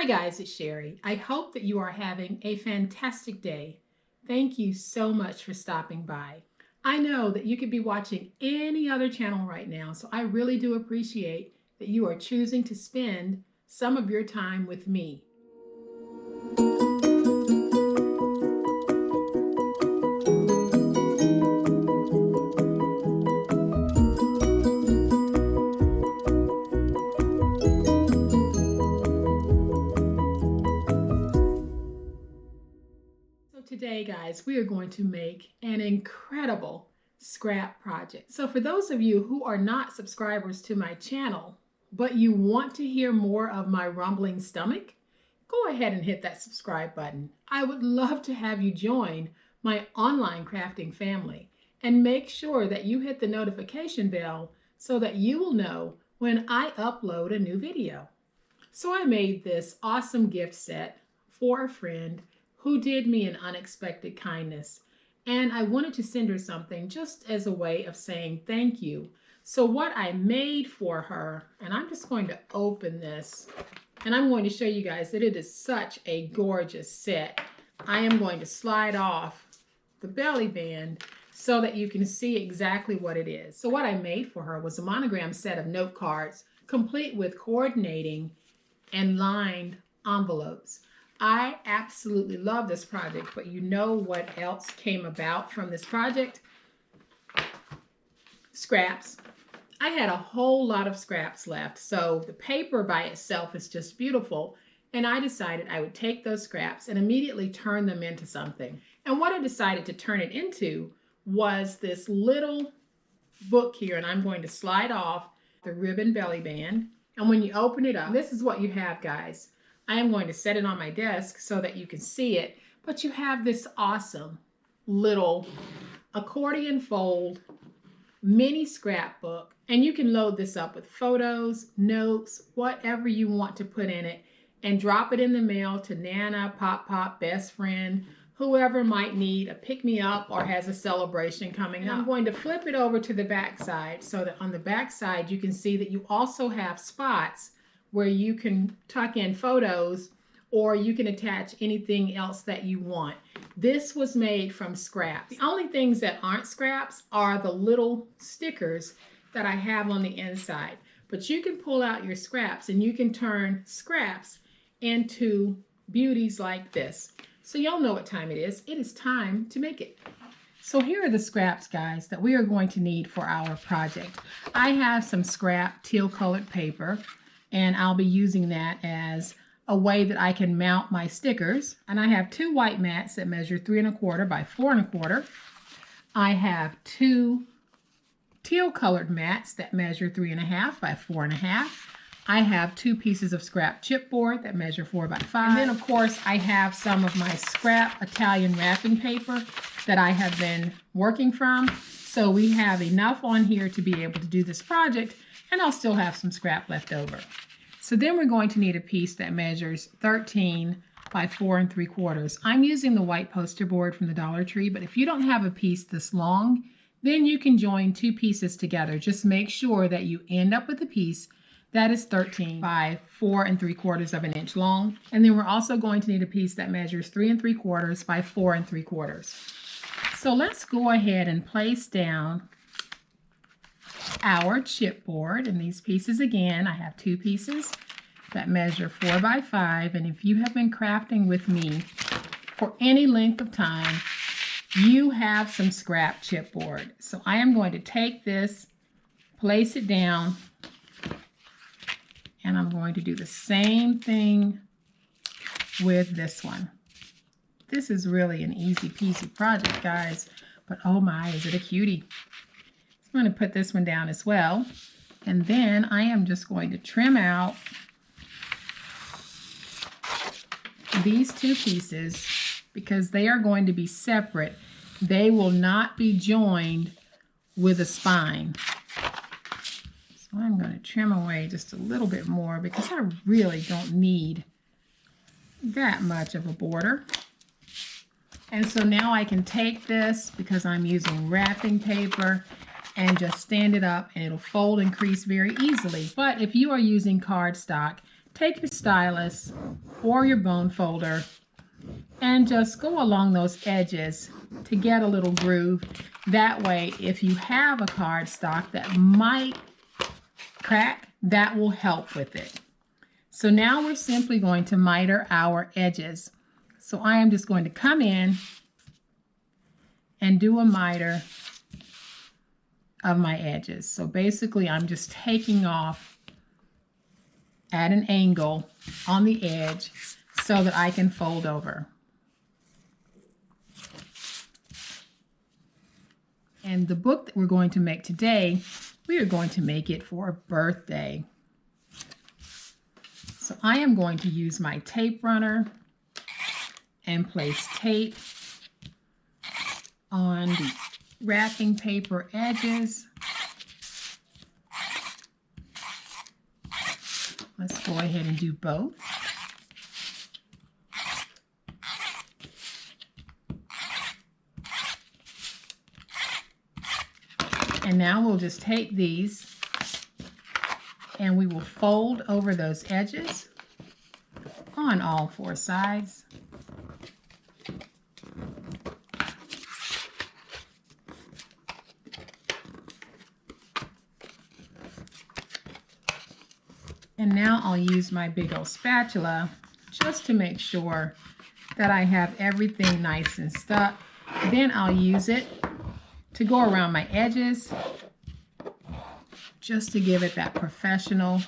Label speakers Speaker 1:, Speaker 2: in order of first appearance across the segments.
Speaker 1: Hi guys, it's Sherry. I hope that you are having a fantastic day. Thank you so much for stopping by. I know that you could be watching any other channel right now, so I really do appreciate that you are choosing to spend some of your time with me. Today, guys, we are going to make an incredible scrap project. So for those of you who are not subscribers to my channel, but you want to hear more of my rumbling stomach, go ahead and hit that subscribe button. I would love to have you join my online crafting family, and make sure that you hit the notification bell so that you will know when I upload a new video. So I made this awesome gift set for a friend who did me an unexpected kindness, and I wanted to send her something just as a way of saying thank you. So what I made for her, and I'm just going to open this, and I'm going to show you guys that it is such a gorgeous set. I am going to slide off the belly band so that you can see exactly what it is. So what I made for her was a monogram set of note cards, complete with coordinating and lined envelopes. I absolutely love this project, but you know what else came about from this project? Scraps. I had a whole lot of scraps left, so the paper by itself is just beautiful, and I decided I would take those scraps and immediately turn them into something. And what I decided to turn it into was this little book here, and I'm going to slide off the ribbon belly band, and when you open it up, this is what you have, guys. I am going to set it on my desk so that you can see it, but you have this awesome little accordion fold mini scrapbook, and you can load this up with photos, notes, whatever you want to put in it, and drop it in the mail to Nana, Pop, best friend, whoever might need a pick-me-up or has a celebration coming up. I'm going to flip it over to the back side so that on the back side you can see that you also have spots where you can tuck in photos or you can attach anything else that you want. This was made from scraps. The only things that aren't scraps are the little stickers that I have on the inside. But you can pull out your scraps and you can turn scraps into beauties like this. So y'all know what time it is. It is time to make it. So here are the scraps, guys, that we are going to need for our project. I have some scrap teal colored paper, and I'll be using that as a way that I can mount my stickers. And I have two white mats that measure 3 1/4 by 4 1/4. I have two teal colored mats that measure 3 1/2 by 4 1/2. I have two pieces of scrap chipboard that measure 4 by 5. And then of course I have some of my scrap Italian wrapping paper that I have been working from. So we have enough on here to be able to do this project, and I'll still have some scrap left over. So then we're going to need a piece that measures 13 by 4 3/4. I'm using the white poster board from the Dollar Tree, but if you don't have a piece this long, then you can join two pieces together. Just make sure that you end up with a piece that is 13 by 4 3/4 inches long. And then we're also going to need a piece that measures 3 3/4 by 4 3/4. So let's go ahead and place down our chipboard, and these pieces again, I have two pieces that measure 4 by 5, and if you have been crafting with me for any length of time, you have some scrap chipboard. So I am going to take this, place it down, and I'm going to do the same thing with this one. This is really an easy peasy project, guys, but oh my, is it a cutie. I'm going to put this one down as well, and then I am just going to trim out these two pieces because they are going to be separate. They will not be joined with a spine. So I'm going to trim away just a little bit more because I really don't need that much of a border. And so now I can take this, because I'm using wrapping paper, and just stand it up and it'll fold and crease very easily. But if you are using cardstock, take your stylus or your bone folder and just go along those edges to get a little groove. That way, if you have a cardstock that might crack, that will help with it. So now we're simply going to miter our edges. So I am just going to come in and do a miter of my edges. So basically I'm just taking off at an angle on the edge so that I can fold over. And the book that we're going to make today, we are going to make it for a birthday. So I am going to use my tape runner and place tape on the wrapping paper edges. Let's go ahead and do both. And now we'll just take these and we will fold over those edges on all four sides. And now I'll use my big old spatula just to make sure that I have everything nice and stuck. Then I'll use it to go around my edges just to give it that professional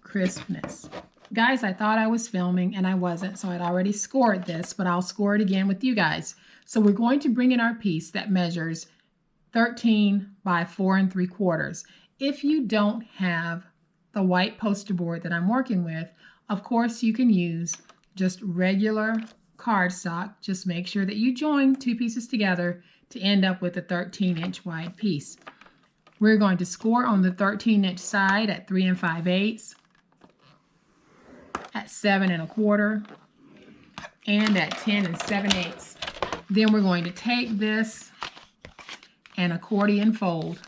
Speaker 1: crispness. Guys, I thought I was filming and I wasn't, so I'd already scored this, but I'll score it again with you guys. So we're going to bring in our piece that measures 13 by 4 3/4. If you don't have the white poster board that I'm working with, of course you can use just regular cardstock. Just make sure that you join two pieces together to end up with a 13-inch wide piece. We're going to score on the 13-inch side at 3 5/8, at 7 1/4, and at 10 7/8. Then we're going to take this and accordion fold.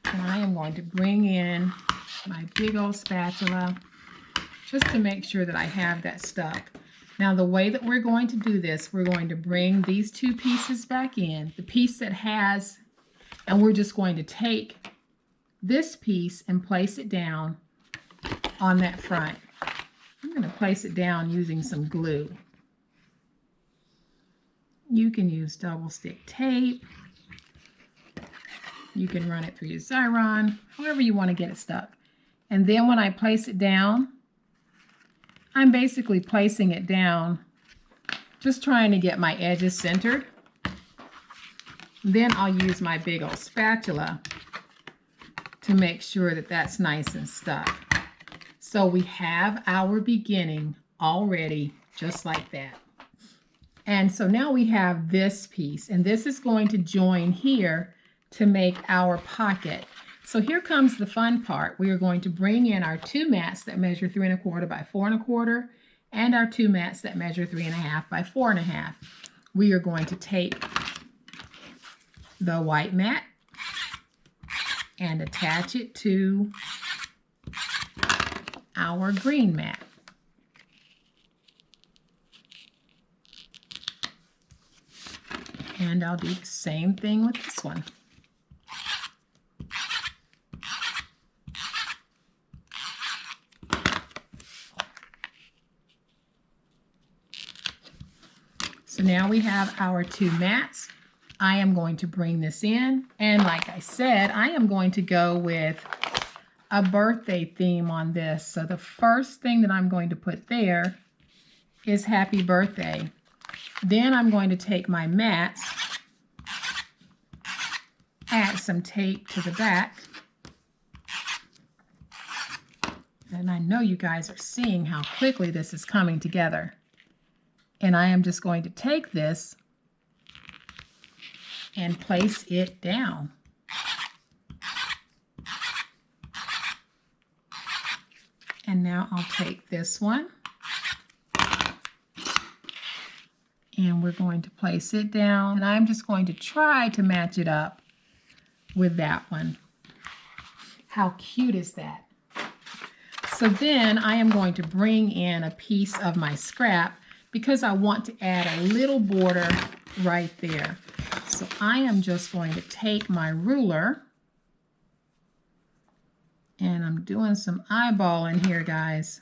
Speaker 1: And I am going to bring in my big old spatula just to make sure that I have that stuck. Now the way that we're going to do this, we're going to bring these two pieces back in, the piece that has, and we're just going to take this piece and place it down on that front. I'm going to place it down using some glue. You can use double stick tape. You can run it through your Xyron, however you want to get it stuck. And then when I place it down, I'm basically placing it down, just trying to get my edges centered. Then I'll use my big old spatula to make sure that that's nice and stuck. So we have our beginning already, just like that. And so now we have this piece, and this is going to join here to make our pocket. So here comes the fun part. We are going to bring in our two mats that measure 3 1/4 by 4 1/4 and our two mats that measure 3 1/2 by 4 1/2. We are going to take the white mat and attach it to our green mat. And I'll do the same thing with this one. So now we have our two mats. I am going to bring this in, and like I said, I am going to go with a birthday theme on this. So the first thing that I'm going to put there is happy birthday. Then I'm going to take my mats, add some tape to the back, and I know you guys are seeing how quickly this is coming together. And I am just going to take this and place it down. And now I'll take this one and we're going to place it down. And I'm just going to try to match it up with that one. How cute is that? So then I am going to bring in a piece of my scrap because I want to add a little border right there. So I am just going to take my ruler, and I'm doing some eyeballing here, guys.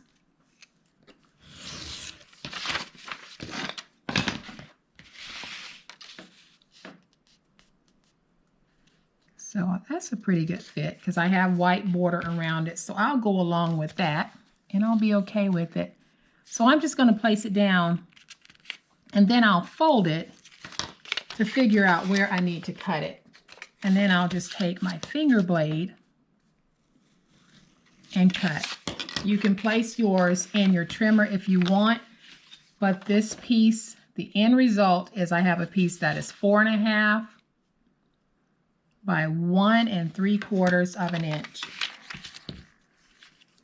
Speaker 1: So that's a pretty good fit because I have white border around it. So I'll go along with that and I'll be okay with it. So I'm just going to place it down and then I'll fold it to figure out where I need to cut it. And then I'll just take my finger blade and cut. You can place yours in your trimmer if you want, but this piece, the end result is I have a piece that is 4.5 by 1 3/4 inch.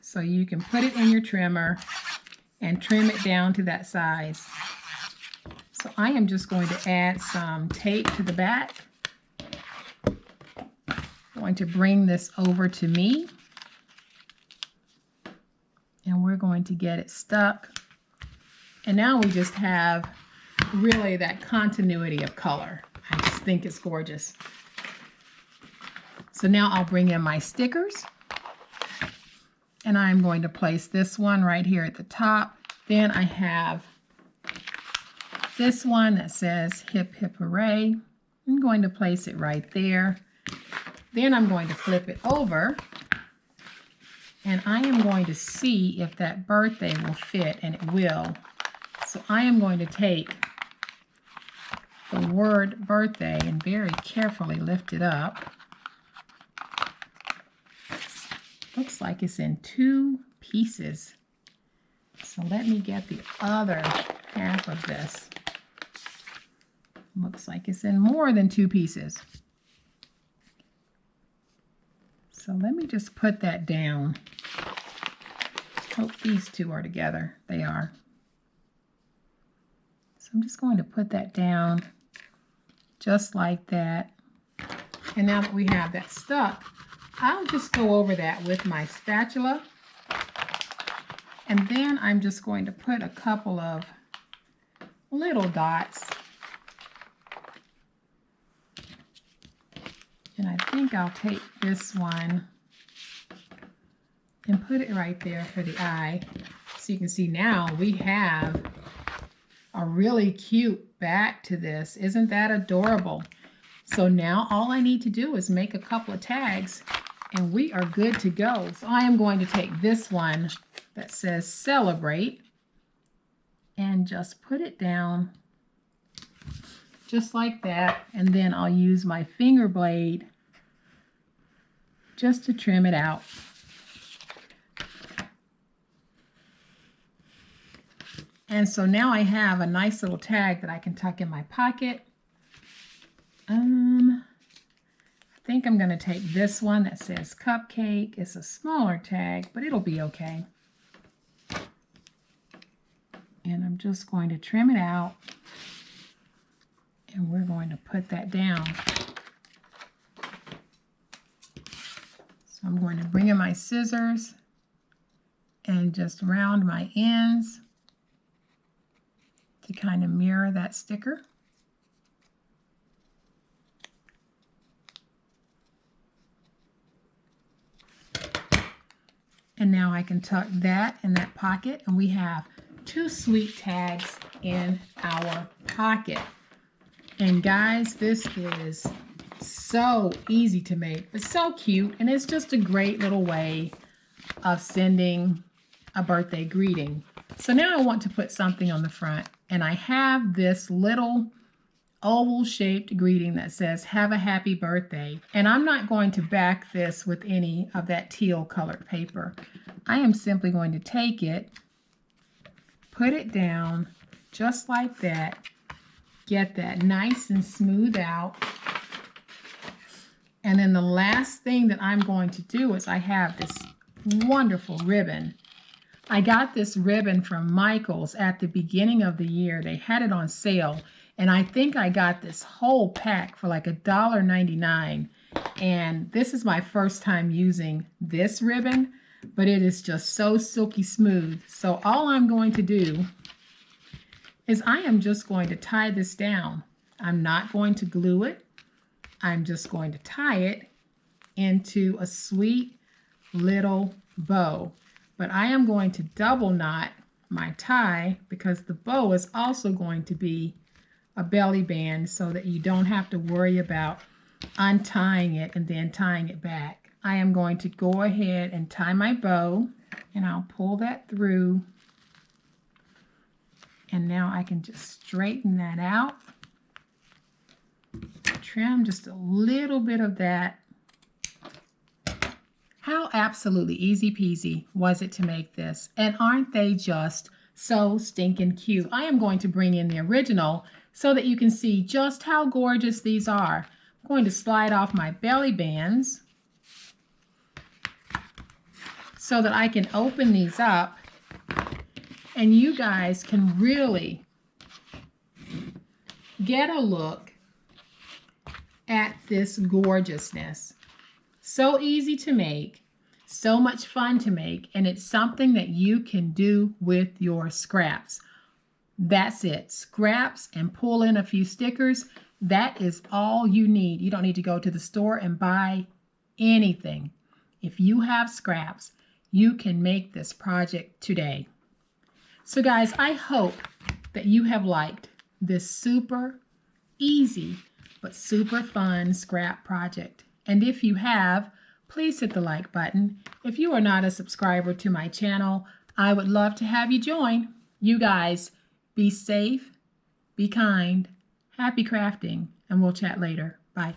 Speaker 1: So you can put it in your trimmer and trim it down to that size. So I am just going to add some tape to the back. I'm going to bring this over to me. And we're going to get it stuck. And now we just have really that continuity of color. I just think it's gorgeous. So now I'll bring in my stickers. And I'm going to place this one right here at the top. Then I have this one that says Hip Hip Hooray. I'm going to place it right there. Then I'm going to flip it over. And I am going to see if that birthday will fit, and it will. So I am going to take the word birthday and very carefully lift it up. Looks like it's in 2 pieces. So let me get the other half of this. Looks like it's in more than 2 pieces. So let me just put that down. Hope these 2 are together. They are. So I'm just going to put that down just like that. And now that we have that stuck, I'll just go over that with my spatula. And then I'm just going to put a couple of little dots. And I think I'll take this one and put it right there for the eye. So you can see now we have a really cute back to this. Isn't that adorable? So now all I need to do is make a couple of tags and we are good to go. So I am going to take this one that says Celebrate and just put it down just like that. And then I'll use my finger blade just to trim it out. And so now I have a nice little tag that I can tuck in my pocket. I think I'm going to take this one that says Cupcake. It's a smaller tag, but it'll be okay. And I'm just going to trim it out. And we're going to put that down. So I'm going to bring in my scissors and just round my ends to kind of mirror that sticker. And now I can tuck that in that pocket, and we have 2 sweet tags in our pocket. And guys, this is so easy to make, but so cute, and it's just a great little way of sending a birthday greeting. So now I want to put something on the front, and I have this little oval-shaped greeting that says, "Have a happy birthday." And I'm not going to back this with any of that teal colored paper. I am simply going to take it, put it down just like that, get that nice and smooth out. And then the last thing that I'm going to do is I have this wonderful ribbon. I got this ribbon from Michael's at the beginning of the year. They had it on sale, and I think I got this whole pack for like $1.99. And this is my first time using this ribbon. but it is just so silky smooth. So all I'm going to do is I am just going to tie this down. I'm not going to glue it. I'm just going to tie it into a sweet little bow. But I am going to double knot my tie because the bow is also going to be a belly band so that you don't have to worry about untying it and then tying it back. I am going to go ahead and tie my bow, and I'll pull that through, and now I can just straighten that out, trim just a little bit of that. How absolutely easy peasy was it to make this? And aren't they just so stinking cute? I am going to bring in the original so that you can see just how gorgeous these are. I'm going to slide off my belly bands so that I can open these up and you guys can really get a look at this gorgeousness. So easy to make, so much fun to make, and it's something that you can do with your scraps. That's it. Scraps and pull in a few stickers. That is all you need. You don't need to go to the store and buy anything. If you have scraps, you can make this project today. So guys, I hope that you have liked this super easy but super fun scrap project. And if you have, please hit the like button. If you are not a subscriber to my channel, I would love to have you join. You guys, be safe, be kind, happy crafting, and we'll chat later. Bye.